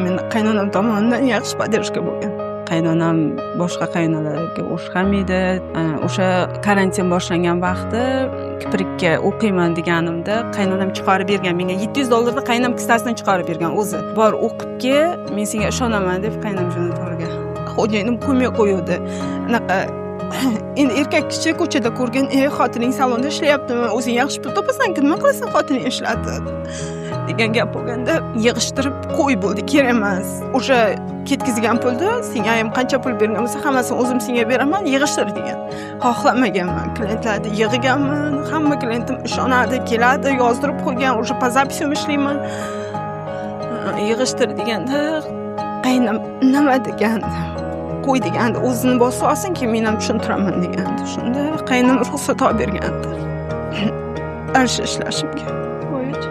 Men qaynonam tomonidan yaxshi поддержка bo'lgan. Qaynonam boshqa qaynonalarga o'xshamaydi. O'sha karantin boshlangan vaqtda Kiprikka o'qiyman deganimda qaynonam chiqarib bergan menga $700 qaynam kissasidan chiqarib bergan o'zi. Bor o'qib kel, men senga ishonaman deb qaynam jo'natargan. Xo'jayinim ko'may qo'ydi. Anaqa endi erkak kishi ko'chada ko'rgan, xotining salonda ishlayaptimi? O'zing yaxshi pul topasan-ku, nima qilasan xotining ishlatib? degan gap bo'lganda yig'ishtirib qo'y bo'ldi, kerak emas. O'sha ketkizgan pulni senga ham qancha pul bergan bo'lsa, hammasini o'zim senga beraman, yig'ishtir degan. Xohlamaganman. Klientlarni yig'ganman, hamma klientim ishonadi, keladi, yozdirib qo'ygan, o'sha по записям ishlayman. Yig'ishtir deganda qaynam nima degandi? Qo'y degandi, o'zini bosib olsin-ki, men ham tushuntiraman degandi. Shunda qaynam ruxsat olib bergandi. Arsha ishlashimga. Voychi.